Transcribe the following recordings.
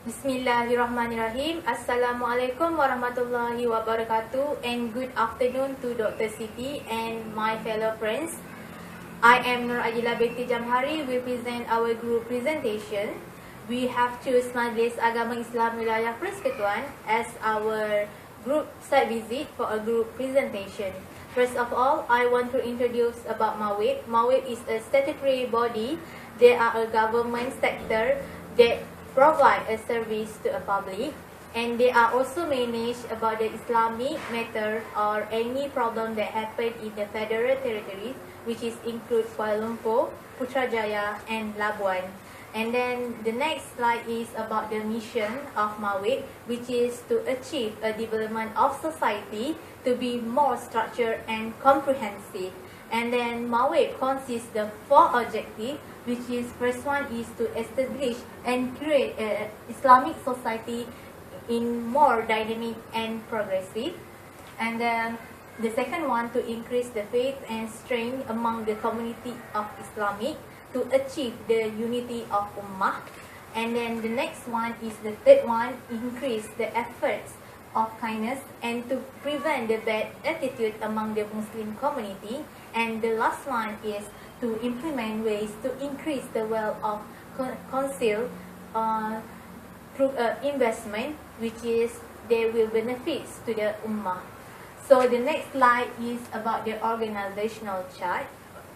Bismillahirrahmanirrahim. Assalamualaikum warahmatullahi wabarakatuh, and good afternoon to Dr. Siti and my fellow friends. I am Nur Ajila Binti Jamhari. We present our group presentation. We have choose Majlis Agama Islam Wilayah Persekutuan as our group site visit for a group presentation. First of all, I want to introduce about MAWIB. MAWIB is a statutory body. They are a government sector that provide a service to a public, and they are also managed about the Islamic matter or any problem that happen in the federal territories, which is include Kuala Lumpur, Putrajaya and Labuan. And then the next slide is about the mission of MAWIB, which is to achieve a development of society to be more structured and comprehensive. And then MAWIB consists the 4 objectives, which is first one is to establish and create an Islamic society in more dynamic and progressive. And then the second one, to increase the faith and strength among the community of Islamic to achieve the unity of Ummah. And then the next one is the third one, increase the efforts of kindness and to prevent the bad attitude among the Muslim community. And the last one is to implement ways to increase the wealth of council through investment, which is they will benefits to the Ummah. So the next slide is about the organizational chart.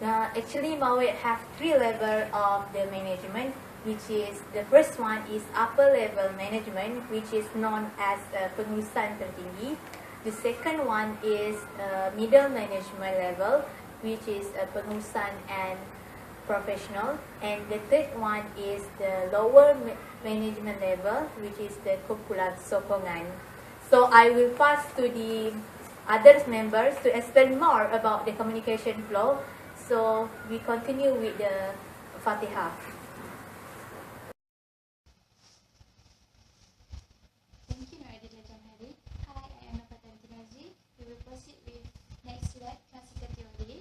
Actually, MAWIB have 3 levels of the management, which is the first one is upper level management, which is known as pengurusan tertinggi. The second one is middle management level, which is pengurusan and professional. And the third one is the lower management level, which is the kumpulan sokongan. So I will pass to the other members to explain more about the communication flow. So we continue with the Fatihah. Thank you, Nur Ajila Jamhari. Hi, I am Nafatan Tinazi. We will proceed with next slide, classical theory.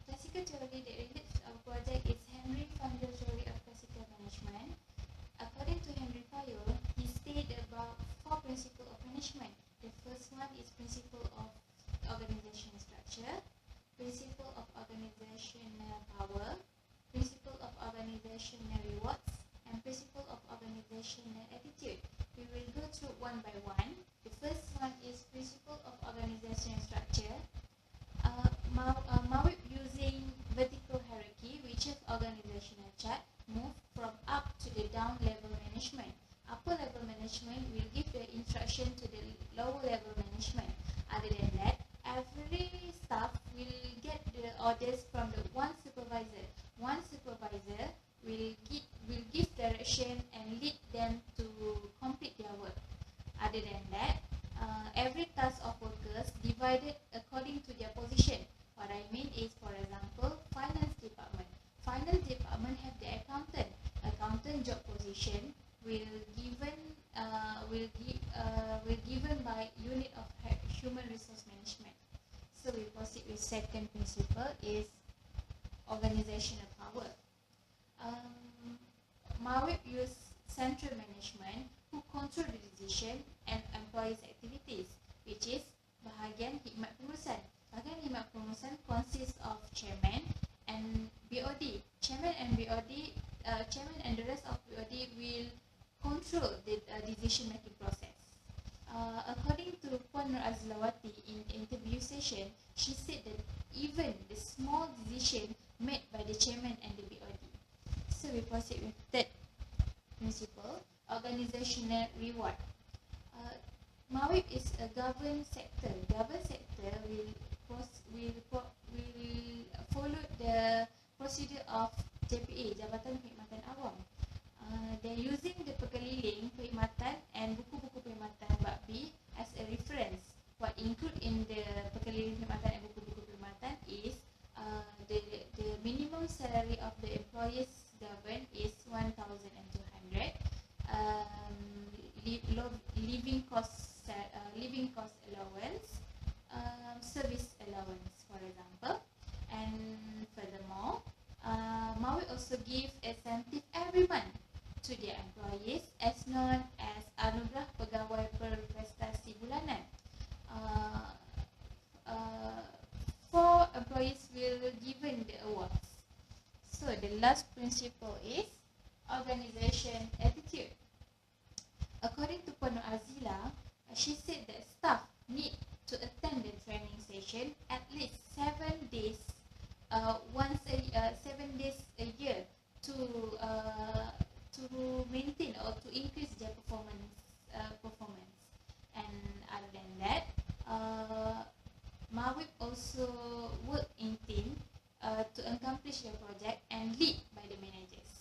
Classical theory that relates to our project is Henry Fayol's theory of classical management. According to Henry Fayol, he stated about 4 principles of management. The first one is principle of organizational structure, principle of organizational power, principle of organizational rewards, and principle of organizational attitude. We will go through one by one. The first one is principle of organizational structure. MAWIB using vertical hierarchy, which is organizational chart, move from up to the down level management. Upper level management will give the instruction to the lower level management. Other than that, every staff will get the orders from the one supervisor. One supervisor will give direction and lead them to complete their work. Other than that, every task of workers divided according to their position. What I mean is, for example, finance department. Finance department have the accountant. Accountant job position will given by unit of human resource management. So we proceed with second principle is organizational power. MAWIB use central management who control the decision and employees activities, which is bahagian khidmat pengurusan. Bahagian khidmat pengurusan consists of chairman and BOD. Chairman and the rest of BOD will control the decision making process. According to Puan Nur Azlawati in interview session, she said that even the small decision made by the chairman and the BOD. So we proceed with third principle, organizational reward. MAWIB is a government sector. Government sector will follow the procedure of JPA, Jabatan Perkhidmatan Awam. They're using the perkeliling perkhidmatan and buku-buku perkhidmatan bab B as a reference. What include in the perkeliling perkhidmatan and buku-buku perkhidmatan is the minimum salary of the employees governed is 1,200. Living cost allowance, service allowance, for example. And furthermore, MAWIB also give incentive every month to their employees organization attitude. According to Puan Azila, she said that staff need to attend the training session at least 7 days, 7 days a year to maintain or to increase their performance. And other than that, Mawib also work in team to accomplish the project and lead by the managers.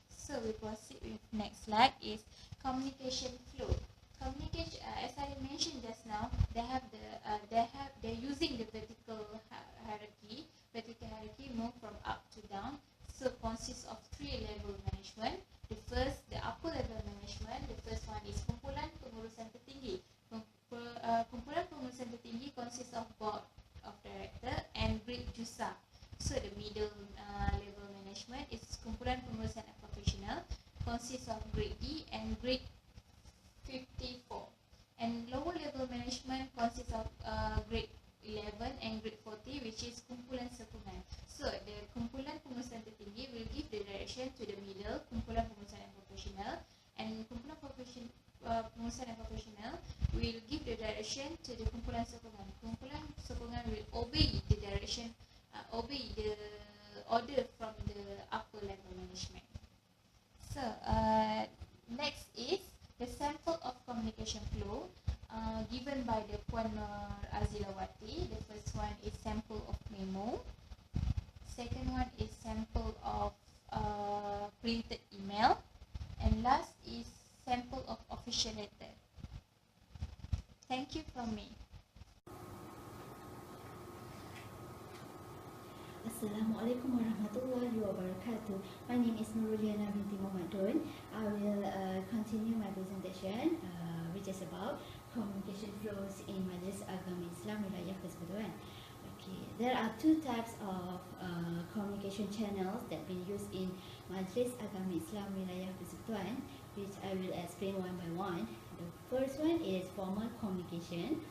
So we proceed with next slide is communication flow. Communication, as I mentioned just now, they're using the vertical hierarchy. Vertical hierarchy move from up to down. So consists of 3 level management. The upper level management. The first one is kumpulan pengurusan tertinggi. Kumpulan pengurusan tertinggi consists of board of director and grade jusa. So the middle level management is kumpulan pengurusan profesional, consists of grade D and grade 54. And lower level management consists of grade 11 and grade 40, which is kumpulan sokongan. So the kumpulan pengurusan tertinggi will give the direction to the middle, kumpulan pengurusan and profesional, and kumpulan pengurusan and profesional will give the direction to the kumpulan sokongan. Kumpulan sokongan will obey the direction, obey the order from the upper level management. So next is the sample of communication flow given by the Puan Azilawati. The first one is sample of memo. Second one is sample of printed email. And last is sample of official letter. Thank you from me. Assalamualaikum warahmatullahi wabarakatuh. My name is Nuruliana binti Mohammadun. I will continue my presentation which is about communication flows in Majlis Agama Islam Wilayah Persekutuan. Okay, there are 2 types of communication channels that been used in Majlis Agama Islam Wilayah Persekutuan, which I will explain one by one. The first one is formal communication.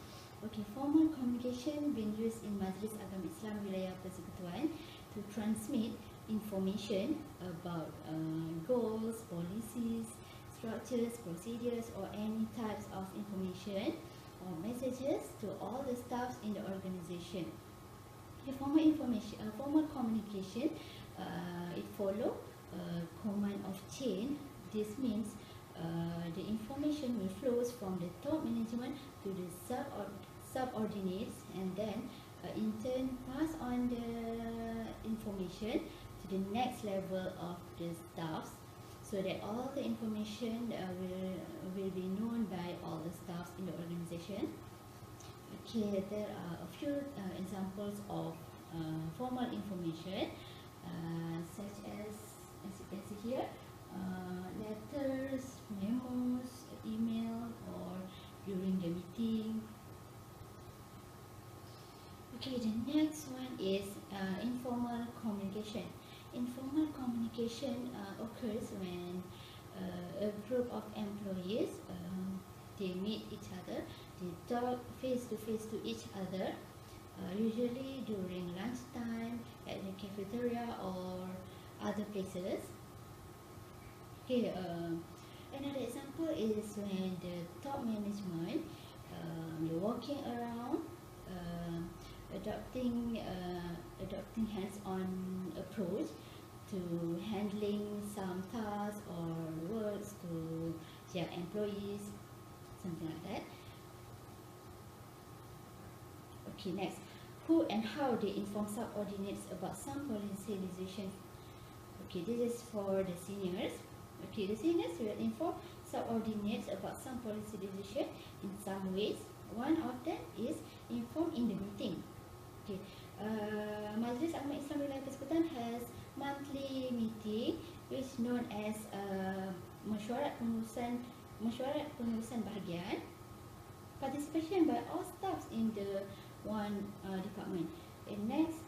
Okay, formal communication been used in Majlis Agama Islam Wilayah Persekutuan to transmit information about goals, policies, structures, procedures, or any types of information or messages to all the staffs in the organization. The formal communication, it follow command of chain. This means the information will flows from the top management to the subordinates, and then in turn pass on the information to the next level of the staffs, so that all the information will be known by all the staffs in the organization. Okay, there are a few examples of formal information, such as you can see here, letters, memos, email, or during the meeting. Okay, the next one is informal communication. Informal communication occurs when a group of employees they meet each other, they talk face to face to each other, usually during lunchtime, at the cafeteria or other places. Okay, another example is when the top management they're walking around, adopting hands-on approach to handling some tasks or works to their employees, something like that. Okay, next, who and how they inform subordinates about some policy decision. Okay, this is for the seniors. Okay, the seniors will inform subordinates about some policy decision in some ways. One of them is inform in the meeting. Okay, Majlis Agama Islam Wilayah Persekutuan has monthly meeting, which known as mesyuarat pengurusan bahagian. Participation by all staffs in the one department. And next,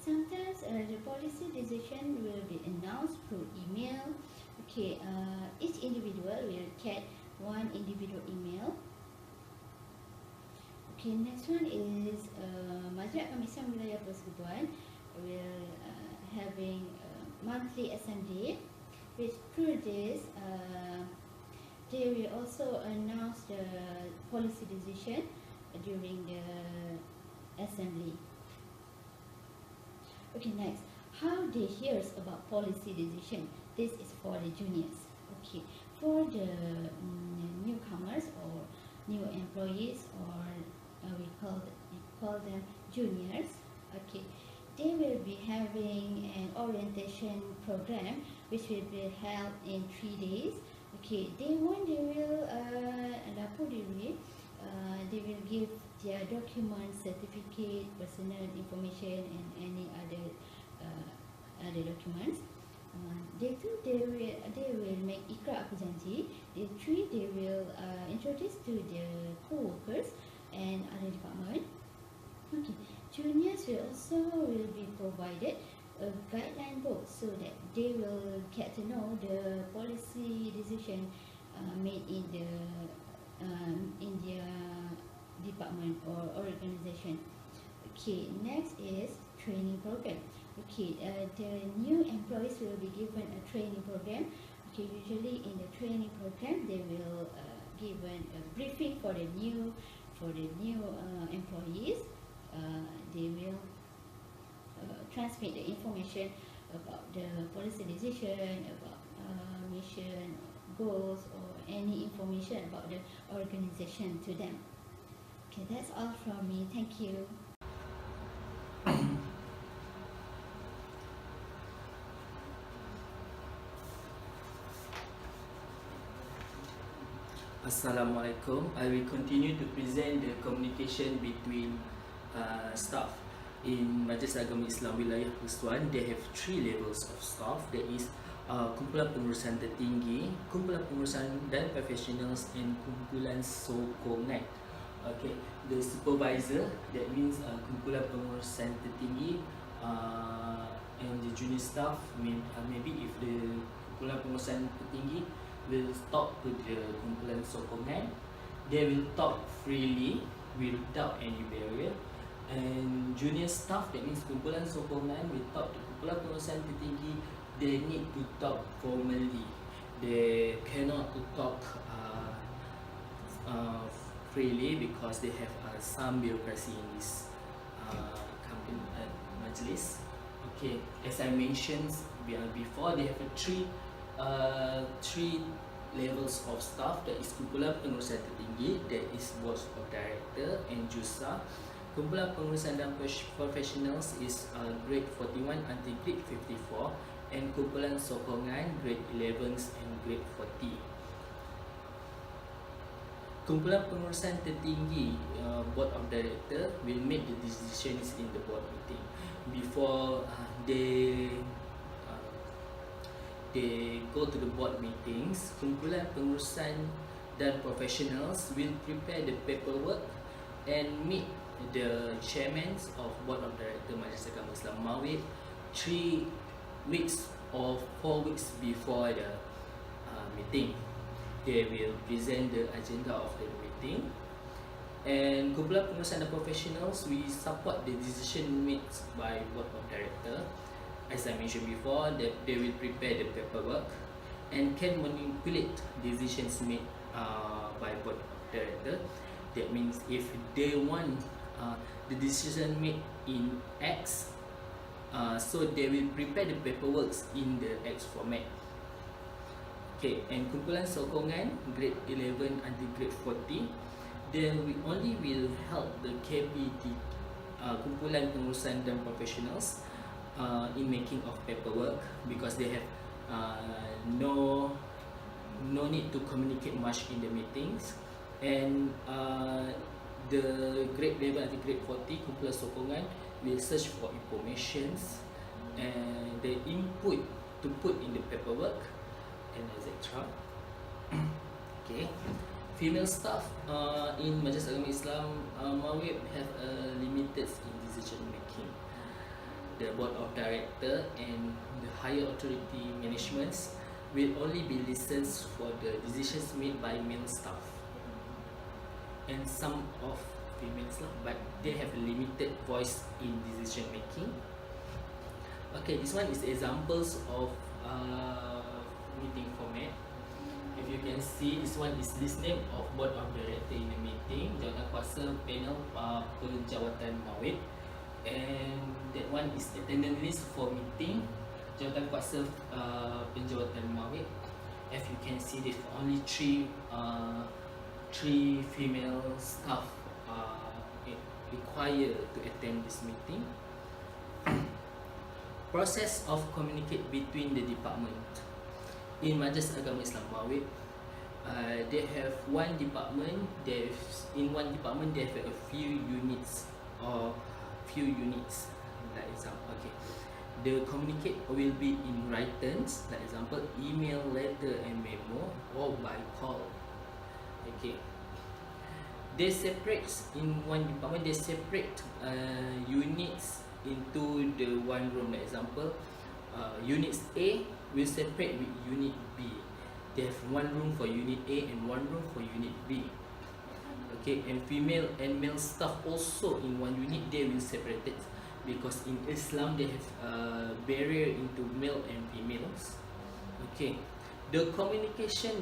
sometimes the policy decision will be announced through email. Okay, each individual will get one individual email. Okay, next one is Majlis Agama Islam Wilayah Persekutuan will having monthly assembly. which through this they will also announce the policy decision during the assembly. Okay, next, how they hears about policy decision. This is for the juniors. Okay, for the newcomers or new employees, or we call them juniors. Okay, they will be having an orientation program which will be held in 3 days. Okay, day one they will they will give their documents, certificate, personal information, and any other documents. Day two they will make ikrar aku janji. Day three they will introduce to the co-workers and other department. Okay, juniors will be provided a guideline book so that they will get to know the policy decision made in their department or organization. Okay, next is training program. Okay, the new employees will be given a training program. Okay, usually in the training program they will given a briefing for the new employees. They will transmit the information about the policy decision, about mission, goals, or any information about the organization to them. Okay, that's all from me. Thank you. Assalamualaikum. I will continue to present the communication between staff. In Majlis Agama Islam Wilayah Persekutuan, they have 3 levels of staff. There is kumpulan pengurusan tertinggi, kumpulan pengurusan dan professionals, and kumpulan sokongan. Okay, the supervisor, that means kumpulan pengurusan tertinggi, and the junior staff, maybe if the kumpulan pengurusan tertinggi will talk to the kumpulan sokongan, they will talk freely without any barrier. And junior staff, that means kumpulan sokongan, will talk to kumpulan pengurusan tertinggi. They need to talk formally. They cannot to talk freely because they have some bureaucracy in this company majlis. Okay, as I mentioned before, they have three levels of staff. That is kumpulan pengurusan tertinggi, that is board of director and JUSA. Kumpulan pengurusan dan professionals is grade 41 until grade 54, and kumpulan sokongan grade 11 and grade 40. Kumpulan pengurusan tertinggi, board of director will make the decisions in the board meeting before they go to the board meetings. Kumpulan pengurusan dan professionals will prepare the paperwork and meet the chairmen of board of director Majlis Agama Islam Mawib 3 weeks or 4 weeks before the meeting. They will present the agenda of the meeting. And kumpulan pengurusan dan professionals, we support the decision made by board of director. As I mentioned before, that they will prepare the paperwork and can manipulate decisions made by board of director. That means if they want the decision made in X, so they will prepare the paperwork in the X format. Okay, and kumpulan sokongan grade 11 until grade 40, then we only will help the KPT, kumpulan pengurusan dan professionals, in making of paperwork, because they have no need to communicate much in the meetings. And the grade 11 until grade 40 kumpulan sokongan will search for informations and the input to put in the paperwork and etc. Okay, female staff in Majlis Agama Islam Mawib have a limited in decision making. The board of director and the higher authority managements will only be listened for the decisions made by male staff and some of females, but they have limited voice in decision making. Okay, this one is examples of can see, this one is list name of board of director in the meeting, jawatankuasa panel penjawatan mawib, and that one is attendance list for meeting, jawatankuasa penjawatan mawib. As you can see, there's only three female staff required to attend this meeting. Process of communicate between the department. In Majlis Agama Islam Mawib, they have one department. In one department they have a few units. Like example, okay, the communicate will be in writings. Like example, email, letter, and memo, or by call. Okay. They separate in one department. They separate units into the one room. Like example, units A will separate with unit B. They have one room for unit A and one room for unit B. Okay, and female and male staff also in one unit, they will separate it, because in Islam they have a barrier into male and females. Okay, the communication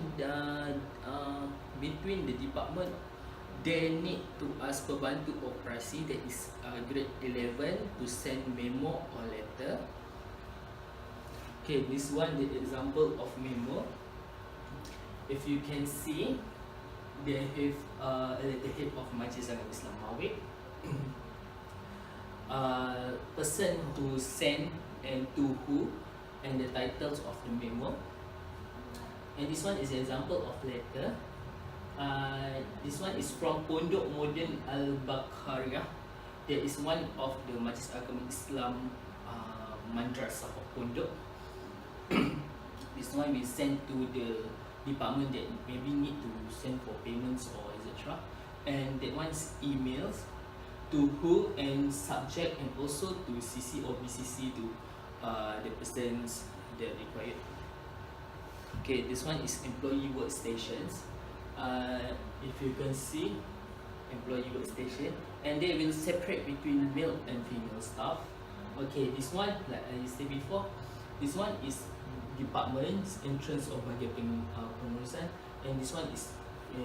between the department, they need to ask pembantu operasi, that is grade 11, to send memo or letter. Okay, this one the example of memo. If you can see, they have a letterhead of Majlis Agama Islam Mawib, person who send and to who, and the titles of the memo. And this one is an example of letter. This one is from Pondok Modern Al-Bakhariyah. That is one of the Majlis Agama Islam madrasah of Pondok. This one we send to the department that maybe need to send for payments or etc. And that one's emails to who and subject, and also to CC or BCC to the persons that required. Okay, this one is employee workstations. If you can see, employee workstation, and they will separate between male and female staff. Okay, this one, like I said before, this one is departments, entrance of bahagian pengurusan, and this one is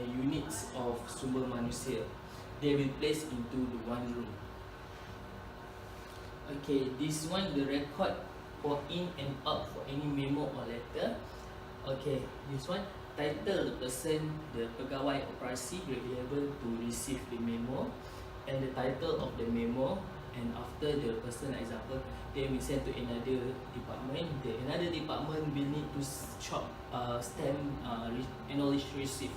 units of sumber manusia. They will place into the one room. Okay, this one the record for in and out for any memo or letter. Okay, this one title the person, the pegawai operasi grade 11 to receive the memo, and the title of the memo, and after the person, example, they will send to another department. The another department will need to stamp acknowledge receipt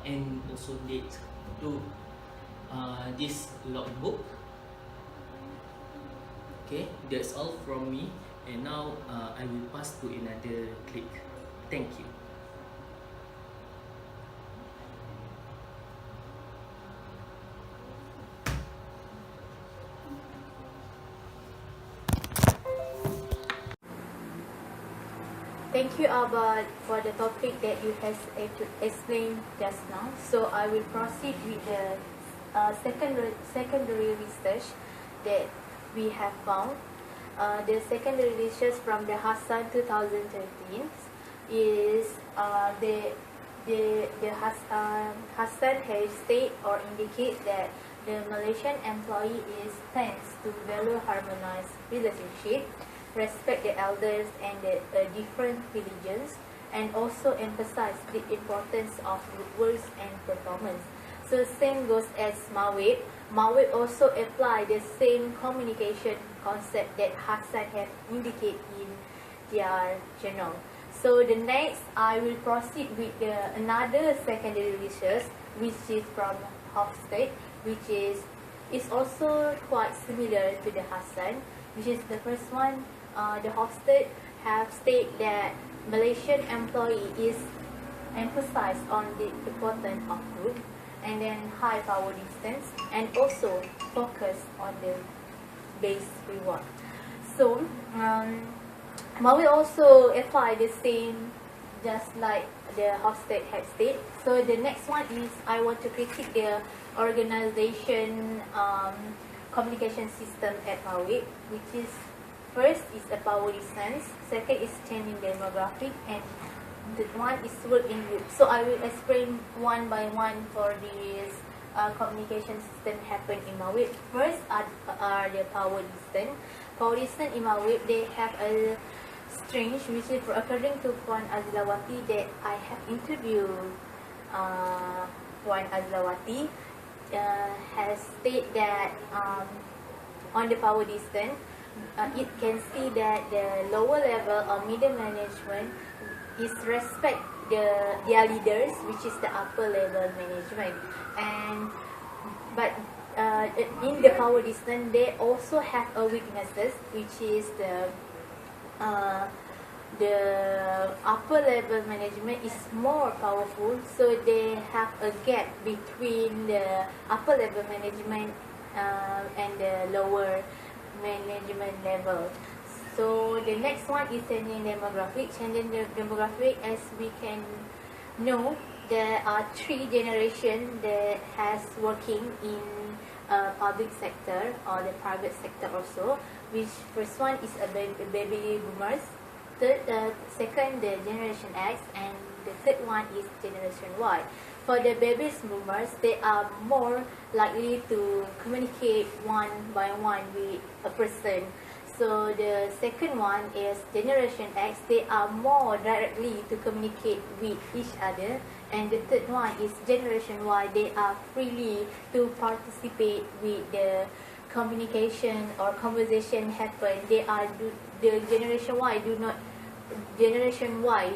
and also date to this logbook. Okay, that's all from me, and now I will pass to another click. Thank you. Thank you, Abba, for the topic that you have explained just now. So I will proceed with the secondary research that we have found. The secondary research from the Hassan 2013 is Hassan has stated or indicate that the Malaysian employee tends to value harmonized relationship, respect the elders and the different religions, and also emphasize the importance of good works and performance. So same goes as Mawib. Mawib also apply the same communication concept that Hassan have indicated in their journal. So the next, I will proceed with another secondary research, which is from Hofstede, which is also quite similar to the Hassan, which is the first one. The Hofstede have stated that Malaysian employee is emphasized on the importance of group, and then high power distance, and also focus on the base reward. So we also apply the same, just like the Hofstede had stated. So the next one is I want to critique the organization communication system at Mawib, which is first is the power distance, second is changing demographic, and the one is work in group. So I will explain one by one for this communication system happen in Mawib. First are the power distance. Power distance in Mawib, they have a strange, which is according to Puan Azlawati that I have interviewed. Puan Azlawati has stated that on the power distance, it can see that the lower level or middle management is respect their leaders, which is the upper level management. And but in the power distance, they also have a weaknesses, which is the upper level management is more powerful, so they have a gap between the upper level management and the lower management level. So the next one is changing demographic. Changing the demographic, as we can know, there are 3 generations that has working in public sector or the private sector also. Which first one is a baby boomers. Second, the Generation X, and the third one is Generation Y. For the baby boomers, they are more likely to communicate one by one with a person. So the second one is Generation X. They are more directly to communicate with each other. And the third one is Generation Y. They are freely to participate with the communication or conversation happen. The Generation Y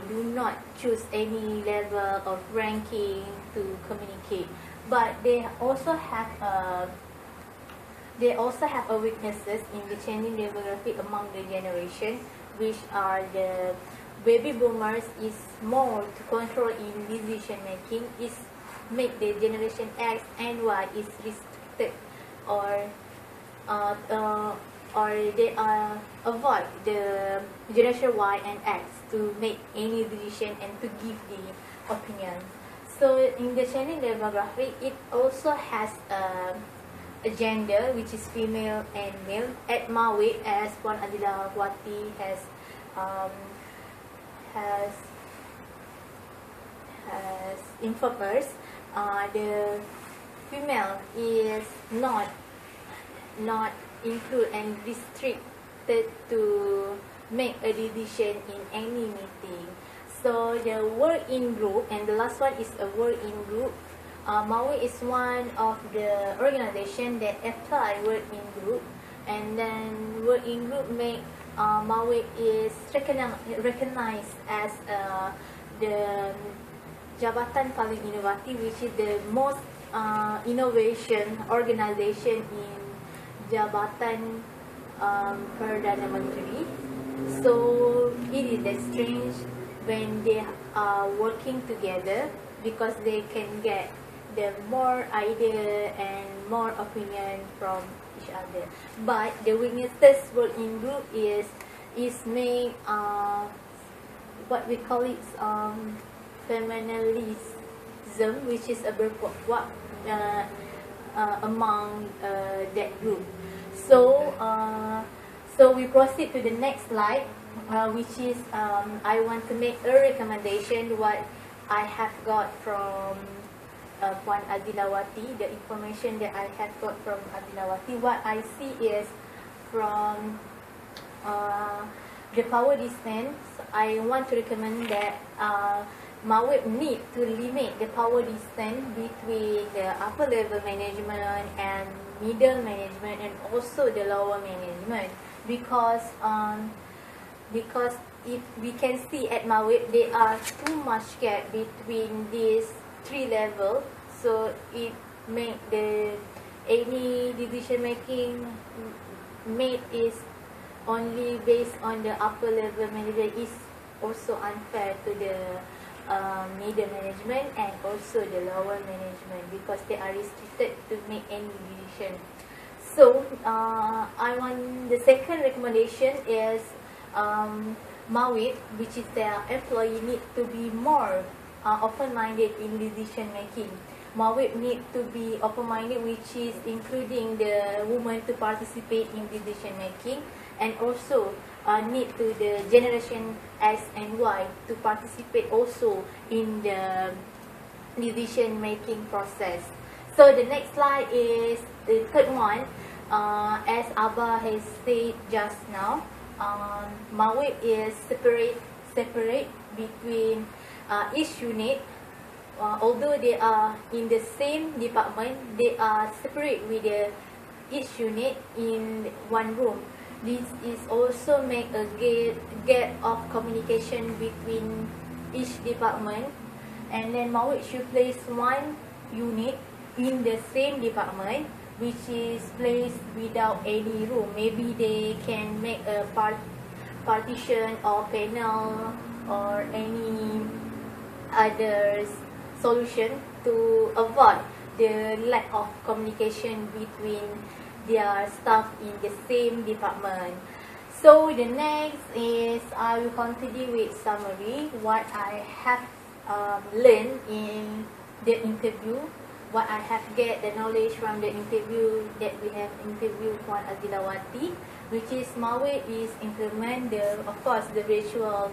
do not choose any level of ranking to communicate, but they also have weaknesses in the changing demographic among the generation, which are the baby boomers is more to control in decision making, is make the Generation X and Y is restricted, or they avoid the Generation Y and X to make any decision and to give the opinion. So in the changing demographic, it also has a gender, which is female and male. At Mawib, as Puan Adilawati has informed us, the female is not include and restricted to make a decision in any meeting. So the work in group, and the last one is a work in group. Mawib is one of the organization that apply work in group, and then work in group make Mawib is recognized as the Jabatan Paling Inovatif, which is the most innovation organization in Jabatan Perdana Menteri. So it is that strange when they are working together, because they can get the more idea and more opinion from each other. But the weaknesses work in group is make what we call it feminism, which is a berkuat among that group. So we proceed to the next slide, which is I want to make a recommendation what I have got from Puan Adilawati. The information that I have got from Adilawati, what I see is from the power distance, I want to recommend that Mawib need to limit the power distance between the upper level management and middle management and also the lower management, because if we can see at Mawib, there are too much gap between these 3 levels, so it make any decision making made is only based on the upper level manager is also unfair to the middle management and also the lower management, because they are restricted to make any decision. So the second recommendation is Mawib, which is their employee, need to be more open-minded in decision making. Mawib need to be open-minded, which is including the women to participate in decision making, and also need to the generation X and Y to participate also in the decision making process. So the next slide is the third one. As Abba has said just now, MAWIP is separate between each unit. Although they are in the same department, they are separate with each unit in one room. This is also make a gap of communication between each department, and then MAWIP should place one unit in the same department which is placed without any room. Maybe they can make a partition or panel or any other solution to avoid the lack of communication between their staff in the same department. So the next is I will continue with summary what I have learned in the interview, what I have get the knowledge from the interview that we have interviewed Puan Azilawati, which is MAWIP is implement the, of course, the virtual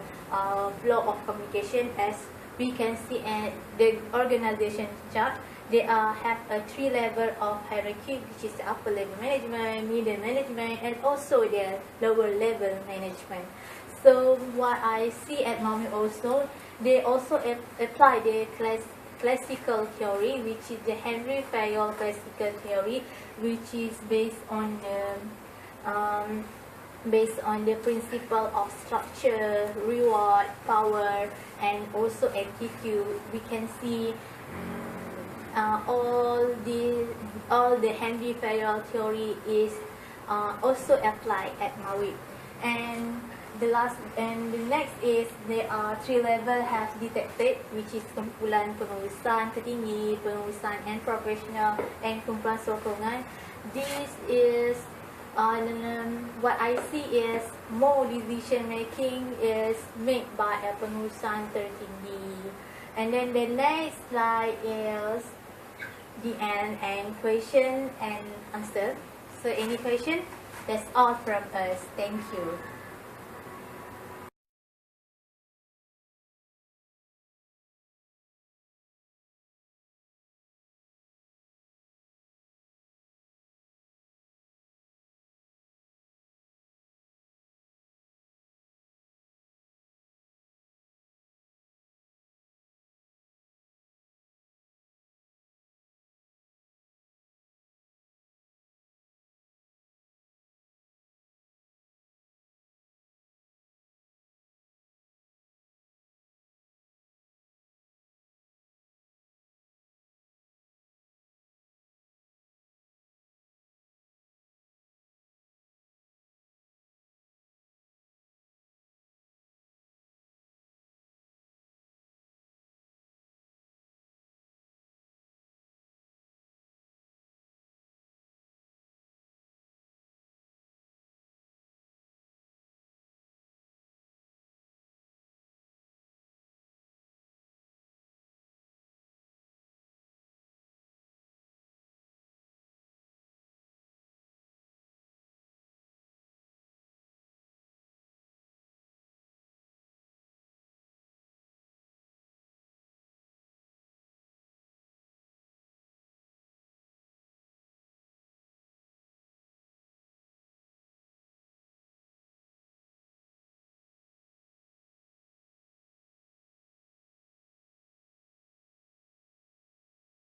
flow of communication. As we can see at the organization chart, they have a 3 level of hierarchy, which is the upper level management, middle management, and also the lower level management. So what I see at MAWIP also, they also apply the classical theory, which is the Henry Fayol classical theory, which is based on the principle of structure, reward, power, and also attitude. We can see all the Henry Fayol theory is also applied at MAWIP. And the next is there are 3 level have detected, which is kumpulan pengurusan tertinggi, pengurusan and professional, and kumpulan sokongan. This is what I see is more decision making is made by a pengurusan tertinggi. And then the next slide is the end and question and answer. So any question? That's all from us. Thank you.